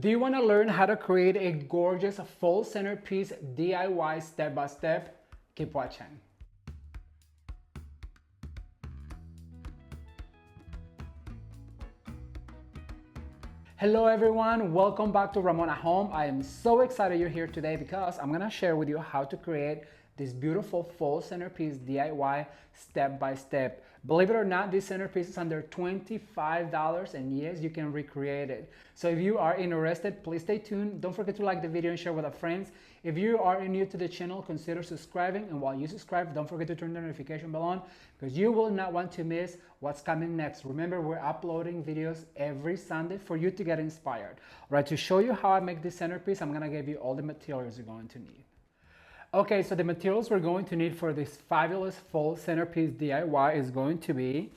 Do you want to learn how to create a gorgeous full centerpiece DIY step by step? Keep watching. Hello everyone, welcome back to Ramon at Home. I am so excited you're here today because I'm gonna share with you how to create this beautiful full centerpiece DIY step by step. Believe it or not, this centerpiece is under $25 and yes, you can recreate it. So if you are interested, please stay tuned. Don't forget to like the video and share with your friends. If you are new to the channel, consider subscribing, and while you subscribe, don't forget to turn the notification bell on because you will not want to miss what's coming next. Remember, we're uploading videos every Sunday for you to get inspired. All right, to show you how I make this centerpiece, I'm gonna give you all the materials you're going to need. Okay, so the materials we're going to need for this fabulous full centerpiece DIY is going to be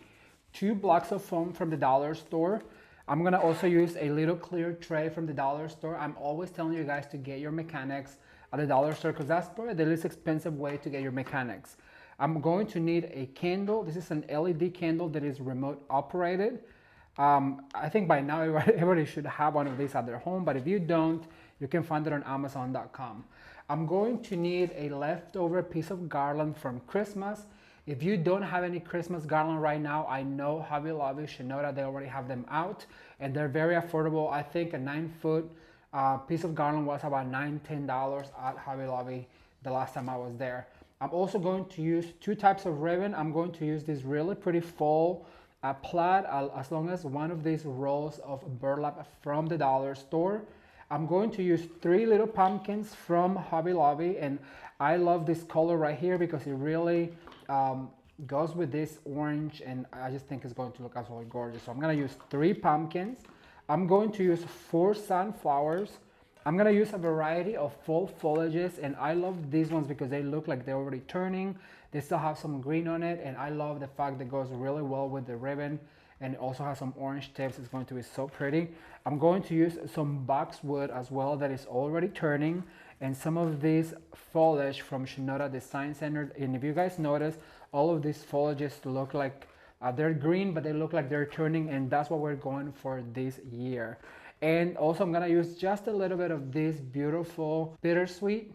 2 blocks of foam from the dollar store. I'm gonna also use a little clear tray from the dollar store. I'm always telling you guys to get your mechanics at the dollar store because that's probably the least expensive way to get your mechanics. I'm going to need a candle. This is an LED candle that is remote operated. I think by now everybody should have one of these at their home, but if you don't, you can find it on Amazon.com. I'm going to need a leftover piece of garland from Christmas. If you don't have any Christmas garland right now, I know Hobby Lobby, Shinoda, they already have them out and they're very affordable. I think a 9-foot piece of garland was about $9, $10 at Hobby Lobby the last time I was there. I'm also going to use 2 types of ribbon. I'm going to use this really pretty full plaid as long as one of these rolls of burlap from the dollar store. I'm going to use 3 little pumpkins from Hobby Lobby, and I love this color right here because it really goes with this orange, and I just think it's going to look absolutely gorgeous. So I'm gonna use 3 pumpkins. I'm going to use 4 sunflowers. I'm gonna use a variety of full foliages, and I love these ones because they look like they're already turning. They still have some green on it, and I love the fact that it goes really well with the ribbon, and it also has some orange tips. It's going to be so pretty. I'm going to use some boxwood as well that is already turning, and some of these foliage from Shinoda Design Center. And if you guys notice, all of these foliages look like they're green, but they look like they're turning, and that's what we're going for this year. And also I'm gonna use just a little bit of this beautiful bittersweet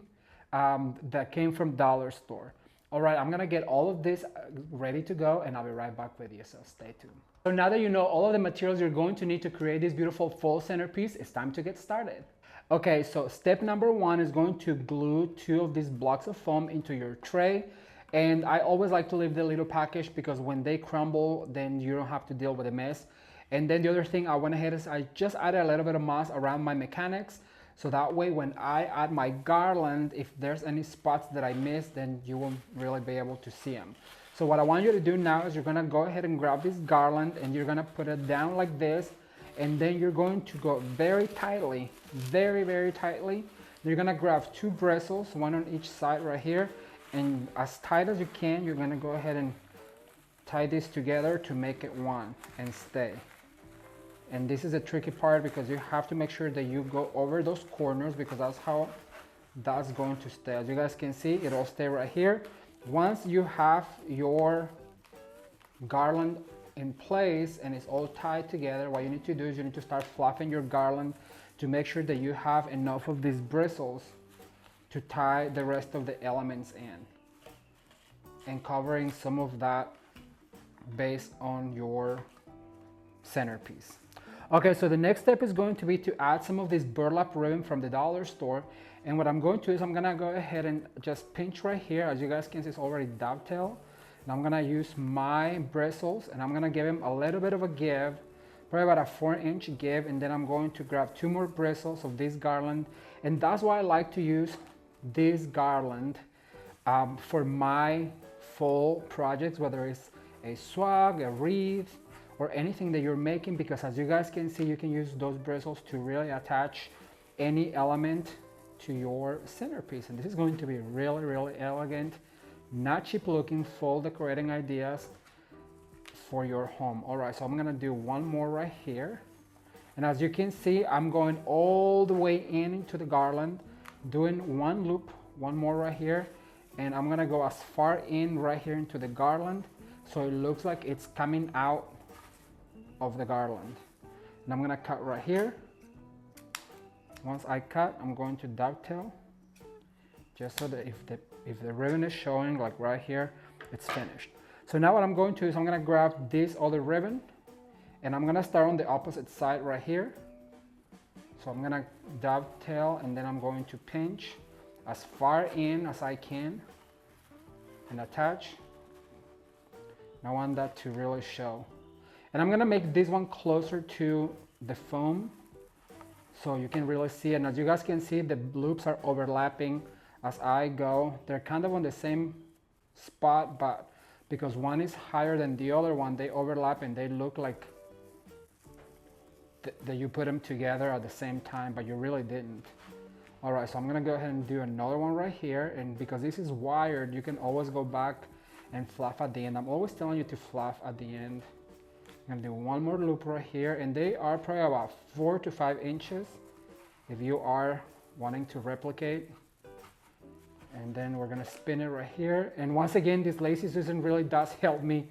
that came from dollar store. All right, I'm gonna get all of this ready to go and I'll be right back with you, so stay tuned. So now that you know all of the materials you're going to need to create this beautiful full centerpiece, it's time to get started. Okay, so step number 1 is going to glue 2 of these blocks of foam into your tray. And I always like to leave the little package because when they crumble, then you don't have to deal with a mess. And then the other thing I went ahead is I just added a little bit of moss around my mechanics. So that way when I add my garland, if there's any spots that I missed, then you won't really be able to see them. So what I want you to do now is you're gonna go ahead and grab this garland and you're gonna put it down like this. And then you're going to go very tightly, very, very tightly. You're gonna grab 2 bristles, one on each side right here. And as tight as you can, you're gonna go ahead and tie this together to make it one and stay. And this is a tricky part because you have to make sure that you go over those corners because that's how that's going to stay. As you guys can see, it'll stay right here. Once you have your garland in place and it's all tied together, what you need to do is you need to start fluffing your garland to make sure that you have enough of these bristles to tie the rest of the elements in and covering some of that based on your centerpiece. Okay, so the next step is going to be to add some of this burlap ribbon from the dollar store. And what I'm going to do is I'm gonna go ahead and just pinch right here. As you guys can see, it's already dovetailed. And I'm gonna use my bristles and I'm gonna give them a little bit of a give, probably about a 4-inch give. And then I'm going to grab 2 more bristles of this garland. And that's why I like to use this garland for my full projects, whether it's a swag, a wreath, or anything that you're making, because as you guys can see, you can use those bristles to really attach any element to your centerpiece. And this is going to be really, really elegant, not cheap looking, full decorating ideas for your home. All right, so I'm gonna do one more right here. And as you can see, I'm going all the way in into the garland, doing 1 loop, 1 more right here. And I'm gonna go as far in right here into the garland so it looks like it's coming out of the garland. And I'm gonna cut right here Once I cut, I'm going to dovetail, just so that if the ribbon is showing, like right here, it's finished. So now what I'm going to do is I'm gonna grab this other ribbon, and I'm gonna start on the opposite side right here. So I'm gonna dovetail, and then I'm going to pinch as far in as I can and attach. I want that to really show. And I'm gonna make this one closer to the foam so you can really see it. And as you guys can see, the loops are overlapping as I go. They're kind of on the same spot, but because one is higher than the other one, they overlap and they look like that you put them together at the same time, but you really didn't. All right, so I'm gonna go ahead and do another one right here. And because this is wired, you can always go back and fluff at the end. I'm always telling you to fluff at the end. I'm gonna do one more loop right here, and they are probably about 4 to 5 inches if you are wanting to replicate. And then we're gonna spin it right here. And once again, this lacy Susan really does help me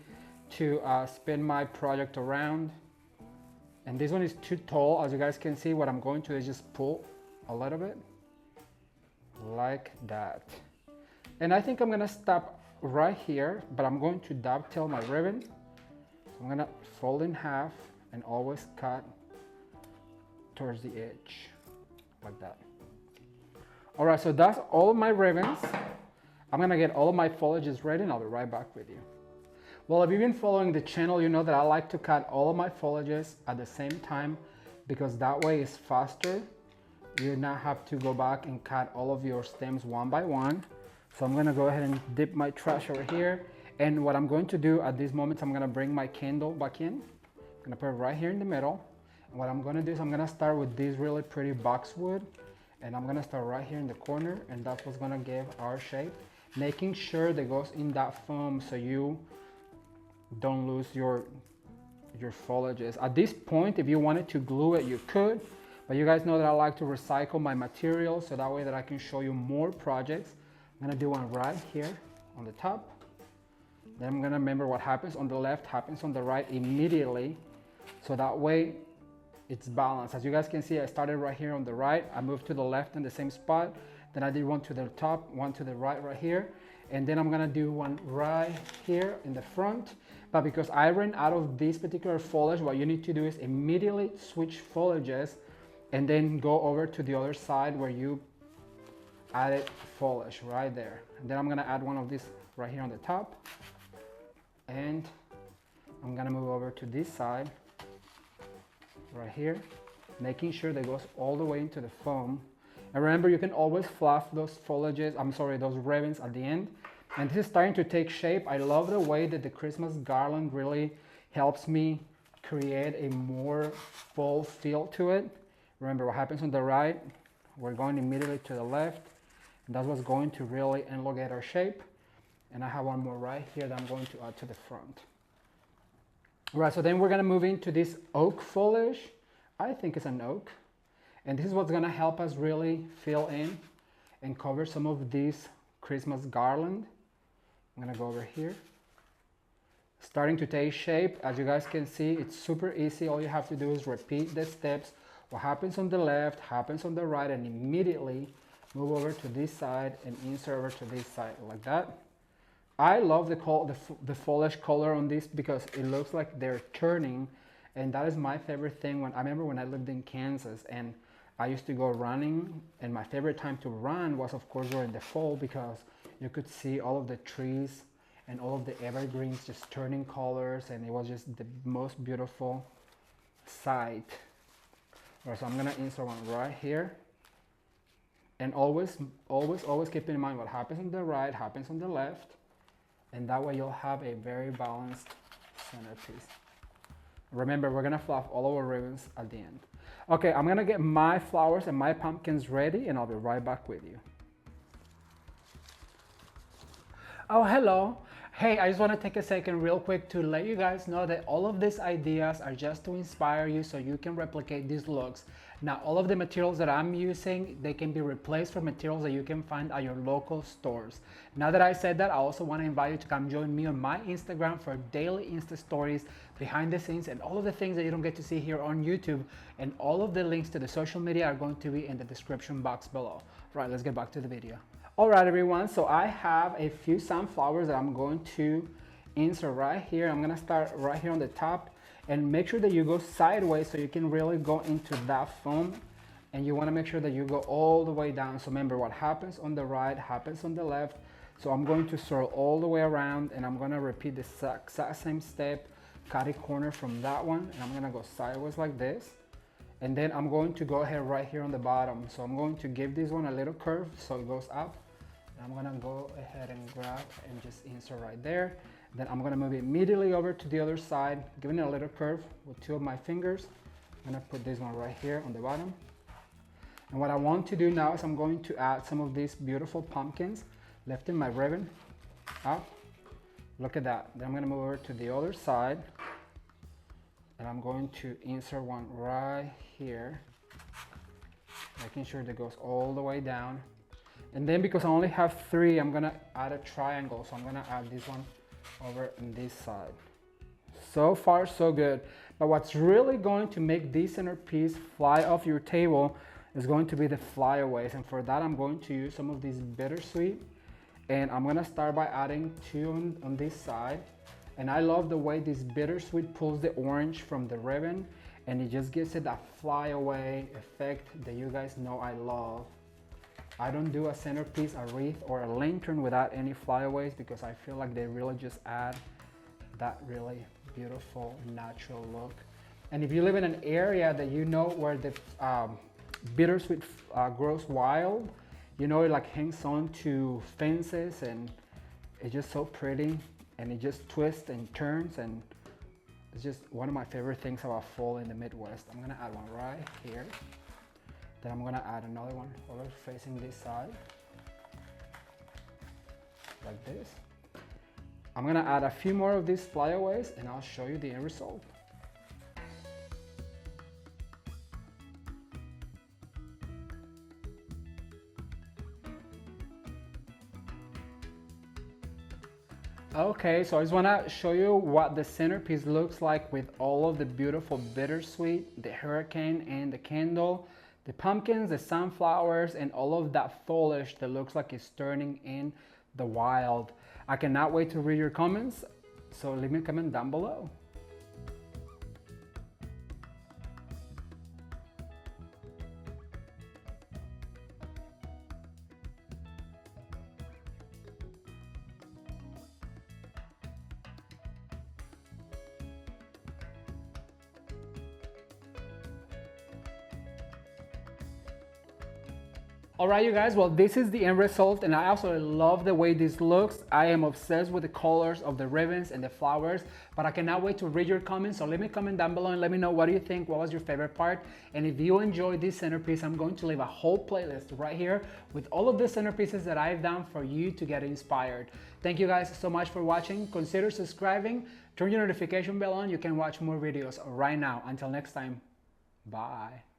to spin my project around. And this one is too tall. As you guys can see, what I'm going to do is just pull a little bit like that. And I think I'm gonna stop right here, but I'm going to dovetail my ribbon. So I'm gonna fold in half and always cut towards the edge like that. All right, so that's all of my ribbons. I'm gonna get all of my foliages ready and I'll be right back with you. Well, if you've been following the channel, you know that I like to cut all of my foliages at the same time because that way it's faster. You not have to go back and cut all of your stems one by one. So I'm gonna go ahead and dip my trash over here. And what I'm going to do at this moment, I'm gonna bring my candle back in. I'm gonna put it right here in the middle. And what I'm gonna do is I'm gonna start with this really pretty boxwood. And I'm gonna start right here in the corner, and that's what's gonna give our shape. Making sure that goes in that foam so you don't lose your foliages. At this point, if you wanted to glue it, you could, but you guys know that I like to recycle my materials so that way that I can show you more projects. I'm gonna do one right here on the top. Then I'm gonna remember what happens on the left happens on the right immediately. So that way it's balanced. As you guys can see, I started right here on the right. I moved to the left in the same spot. Then I did one to the top, one to the right here. And then I'm gonna do one right here in the front. But because I ran out of this particular foliage, what you need to do is immediately switch foliages and then go over to the other side where you added foliage right there. And then I'm gonna add one of these right here on the top. And I'm gonna move over to this side right here, making sure that goes all the way into the foam. And remember, you can always fluff those foliages, those ribbons at the end. And this is starting to take shape. I love the way that the Christmas garland really helps me create a more fall feel to it. Remember what happens on the right, we're going immediately to the left. And that's what's going to really elongate our shape. And I have one more right here that I'm going to add to the front. All right, so then we're gonna move into this oak foliage. I think it's an oak. And this is what's gonna help us really fill in and cover some of this Christmas garland. I'm gonna go over here. Starting to take shape. As you guys can see, it's super easy. All you have to do is repeat the steps. What happens on the left, happens on the right, and immediately move over to this side and insert over to this side like that. I love the foliage color on this because it looks like they're turning, and that is my favorite thing. I remember when I lived in Kansas and I used to go running, and my favorite time to run was of course during the fall because you could see all of the trees and all of the evergreens just turning colors, and it was just the most beautiful sight. All right, so I'm gonna insert one right here. And always keep in mind what happens on the right, happens on the left. And that way you'll have a very balanced centerpiece. Remember, we're gonna fluff all our ribbons at the end. Okay, I'm gonna get my flowers and my pumpkins ready and I'll be right back with you. Oh, hello. Hey, I just wanna take a second real quick to let you guys know that all of these ideas are just to inspire you so you can replicate these looks. Now, all of the materials that I'm using, they can be replaced for materials that you can find at your local stores. Now that I said that, I also want to invite you to come join me on my Instagram for daily Insta stories, behind the scenes, and all of the things that you don't get to see here on YouTube. And all of the links to the social media are going to be in the description box below. Right, let's get back to the video. All right, everyone, so I have a few sunflowers that I'm going to insert right here. I'm gonna start right here on the top. And make sure that you go sideways so you can really go into that foam, and you want to make sure that you go all the way down. So remember, what happens on the right happens on the left. So I'm going to swirl all the way around, and I'm going to repeat the exact same step, cut a corner from that one, and I'm going to go sideways like this. And then I'm going to go ahead right here on the bottom. So I'm going to give this one a little curve so it goes up. And I'm going to go ahead and grab and just insert right there. Then I'm gonna move it immediately over to the other side, giving it a little curve with two of my fingers. I'm gonna put this one right here on the bottom. And what I want to do now is I'm going to add some of these beautiful pumpkins, lifting my ribbon up. Look at that. Then I'm gonna move over to the other side, and I'm going to insert one right here, making sure that goes all the way down. And then because I only have three, I'm gonna add a triangle. So I'm gonna add this one over on this side. So far so good, but what's really going to make this centerpiece fly off your table is going to be the flyaways, and for that I'm going to use some of this bittersweet, and I'm gonna start by adding two on this side. And I love the way this bittersweet pulls the orange from the ribbon, and it just gives it that flyaway effect that you guys know I love. I don't do a centerpiece, a wreath, or a lantern without any flyaways because I feel like they really just add that really beautiful natural look. And if you live in an area that you know where the bittersweet grows wild, you know, it like hangs on to fences, and it's just so pretty, and it just twists and turns, and it's just one of my favorite things about fall in the Midwest. I'm gonna add one right here. Then I'm gonna add another one over facing this side, like this. I'm gonna add a few more of these flyaways, and I'll show you the end result. Okay, so I just wanna show you what the centerpiece looks like with all of the beautiful bittersweet, the hurricane, and the candle. The pumpkins, the sunflowers, and all of that foliage that looks like it's turning in the wild. I cannot wait to read your comments, so leave me a comment down below. All right, you guys, well, this is the end result, and I also love the way this looks. I am obsessed with the colors of the ribbons and the flowers, but I cannot wait to read your comments. So leave me a comment down below and let me know what do you think, what was your favorite part. And if you enjoyed this centerpiece, I'm going to leave a whole playlist right here with all of the centerpieces that I've done for you to get inspired. Thank you guys so much for watching. Consider subscribing, turn your notification bell on. You can watch more videos right now. Until next time, bye.